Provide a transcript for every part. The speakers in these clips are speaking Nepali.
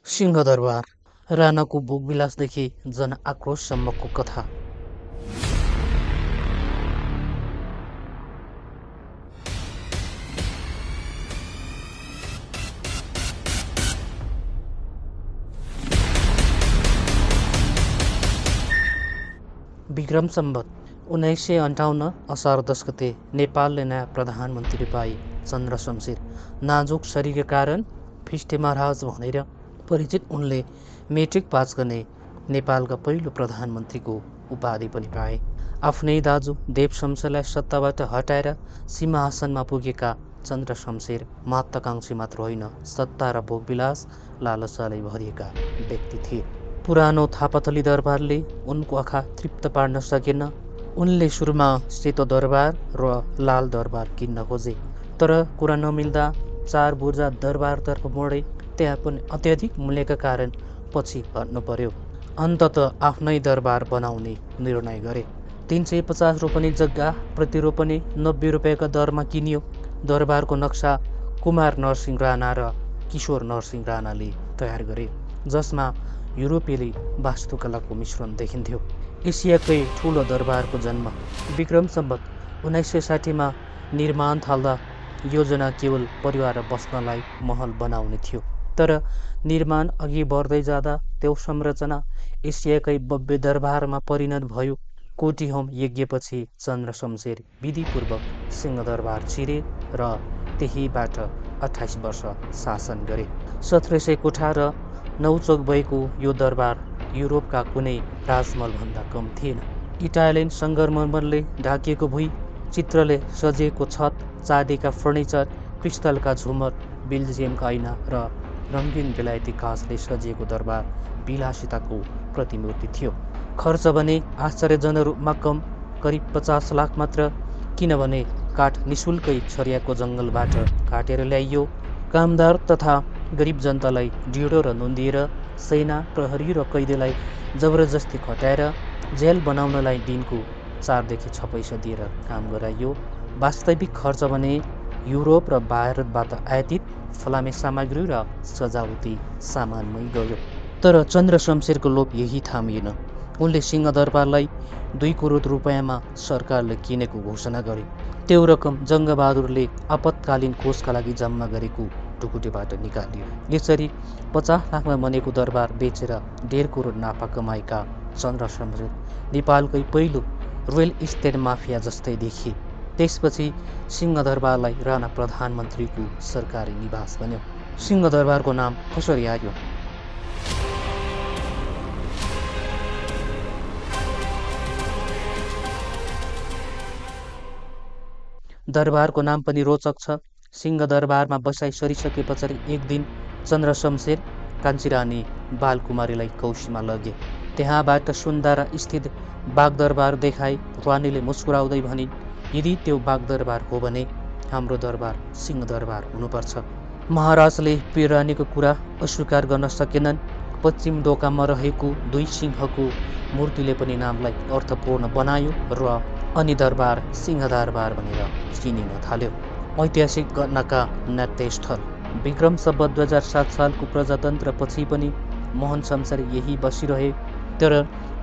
सिंहदरबार राणाको भोगविलासदेखि जनआक्रोशसम्मको कथा। विक्रम सम्वत 1958 असार 10 गते नेपालले नयाँ प्रधानमन्त्री पाए। चन्द्र शमशेर नाजुक शरीरका कारण फिस्टे महाराज भनेर परिचित उनले मेट्रिक पास गर्ने नेपालका पहिलो प्रधानमन्त्रीको उपाधि पनि पाए। आफ्नै दाजु देव शमशेरलाई सत्ताबाट हटाएर सिंहासनमा पुगेका चन्द्र शमशेर महत्वाकांक्षी मात्र होइन, सत्ता र भोगविलास लालसाले भरिएका व्यक्ति थिए। पुरानो थापाथली दरबारले उनको आँखा तृप्त पार्न सकेन। उनले सुरुमा सेतो दरबार र लाल दरबार किन्न खोजे, तर कुरा नमिल्दा 4 बुर्जा दरबारतर्फ मोडे। त्यहाँ पनि अत्यधिक मूल्यका कारण पछि हट्नु पर्यो। अन्ततः आफ्नै दरबार बनाउने निर्णय गरे। 350 रोपनी जग्गा प्रति रोपनी 90 रुपियाँका दरमा किनियो। दरबारको नक्सा कुमार नरसिंह राणा र किशोर नरसिंह राणाले तयार गरे, जसमा युरोपेली वास्तुकलाको मिश्रण देखिन्थ्यो। एसियाकै ठुलो दरबारको जन्म विक्रम सम्वत 1960 निर्माण थाल्दा योजना केवल परिवार बस्नलाई महल बनाउने थियो, तर निर्माण अघि बढ्दै जाँदा त्यो संरचना एसियाकै भव्य दरबारमा परिणत भयो। कोटीहोम यज्ञपछि चन्द्र शमशेर विधिपूर्वक सिंहदरबार छिरे र त्यहीबाट 28 वर्ष शासन गरे। 1700 कोठा र 9 चोक भएको यो दरबार युरोपका कुनै राजमहलभन्दा कम थिएन। इटालियन सङ्गमरमरले ढाकिएको भुइँ, चित्रले सजिएको छत, चाँदीका फर्निचर, क्रिस्टलका झुमर, बेल्जियमका ऐना र रङ्गीन बेलायती काँचले सजिएको दरबार विलासिताको प्रतिमूर्ति थियो। खर्च भने आश्चर्यजनक रूपमा कम, करिब 50 लाख मात्र, किनभने काठ निशुल्कै छरियाको जङ्गलबाट काटेर ल्याइयो। कामदार तथा गरिब जनतालाई ढिँडो र नुन दिएर, सेना, प्रहरी र कैदीलाई जबरजस्ती खटाएर जेल बनाउनलाई दिनको 4 देखि 6 पैसा दिएर काम गराइयो। वास्तविक खर्च भने युरोप र भारतबाट आयातित फलामे सामग्री र सजावटी सामानमै गयो। तर चन्द्र शमशेरको लोभ यही थामिएन। उनले सिंहदरबारलाई 2 करोड रुपियाँमा सरकारले किनेको घोषणा गरे। त्यो रकम जङ्गबहादुरले आपतकालीन कोषका लागि जम्मा गरेको ढुकुटीबाट निकालियो। यसरी 50 लाखमा बनेको दरबार बेचेर 1.5 करोड नाफा कमाएका चन्द्र शमशेर नेपालकै पहिलो रोयल इस्टेट माफिया जस्तै देखिए। त्यसपछि सिंहदरबारलाई राणा प्रधानमन्त्रीको सरकारी निवास बन्यो। सिंहदरबारको नाम कसरी आयो? दरबारको नाम पनि रोचक छ। सिंहदरबारमा बसाइ सरिसके पछाडि एक दिन चन्द्र शमशेर कान्छी बालकुमारीलाई कौशीमा लगे। त्यहाँबाट सुन्दारा स्थित बागदरबार देखाए। रानीले मुस्कुराउँदै भनिन्, यदि त्यो बागदरबार हो भने हाम्रो दरबार सिंहदरबार हुनुपर्छ। महाराजले प्रिय रानीको कुरा अस्वीकार गर्न सकेनन्। पश्चिम ढोकामा रहेको 2 सिंहको मूर्तिले पनि नामलाई अर्थपूर्ण बनायो र अनि दरबार सिंहदरबार भनेर चिनिन थाल्यो। ऐतिहासिक घटनाका नाट्यस्थल विक्रम सम्वत 2007 सालको प्रजातन्त्र पछि पनि मोहन शमशेर यही बसिरहे, तर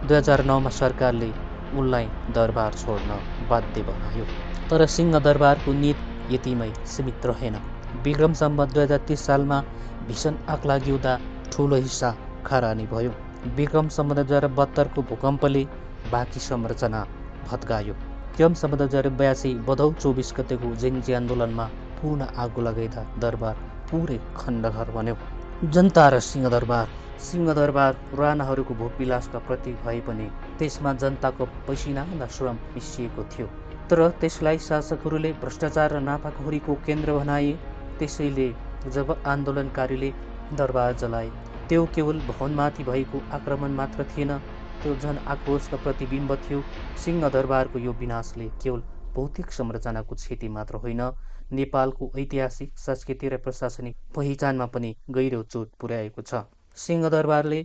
2009 सरकारले उनलाई दरबार छोड्न बाध्य बनायो। तर सिंहदरबारको नीति यतिमै सीमित रहेन। विक्रम सम्वत 2030 सालमा भीषण आग लाग्दा ठुलो हिस्सा खरानी भयो। विक्रम सम्वत 2072 को भूकम्पले बाँकी संरचना भत्कायो। विक्रम सम्वत 2082 भदौ 24 गतेको जेन्जी आन्दोलनमा पुनः आगो लगाइदा दरबार पुरै खण्डहर बन्यो। जनता र सिंहदरबार राणाहरूको भोगविलासका प्रतीक भए पनि त्यसमा जनताको पसिना र श्रम मिसिएको थियो। तर त्यसलाई शासकहरूले भ्रष्टाचार र नाफाखोरीको केन्द्र बनाए। त्यसैले जब आन्दोलनकारीले दरबार जलाए, त्यो केवल भवनमाथि भएको आक्रमण मात्र थिएन, त्यो जनआक्रोशका प्रतिबिम्ब थियो। सिंहदरबारको यो विनाशले केवल भौतिक संरचनाको क्षति मात्र होइन, नेपालको ऐतिहासिक, सांस्कृतिक र प्रशासनिक पहिचानमा पनि गहिरो चोट पुर्याएको छ। सिंहदरबारले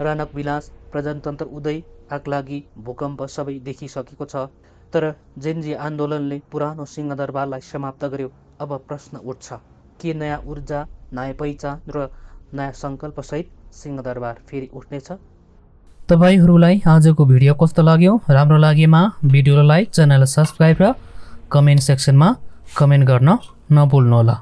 राणाको विनाश, प्रजातन्त्र उदय, आगलागी, भूकम्प सबै देखिसकेको छ। तर जेन्जी आन्दोलनले पुरानो सिंहदरबारलाई समाप्त गर्यो। अब प्रश्न उठ्छ, के नयाँ ऊर्जा, नयाँ पहिचान र नयाँ सङ्कल्पसहित सिंहदरबार फेरि उठ्नेछ। तपाईहरुलाई आजको भिडियो कस्तो लाग्यो? राम्रो लागेमा भिडियोलाई लाइक, च्यानललाई सब्स्क्राइब र कमेन्ट सेक्सनमा कमेन्ट गर्न नभुल्नुहोला।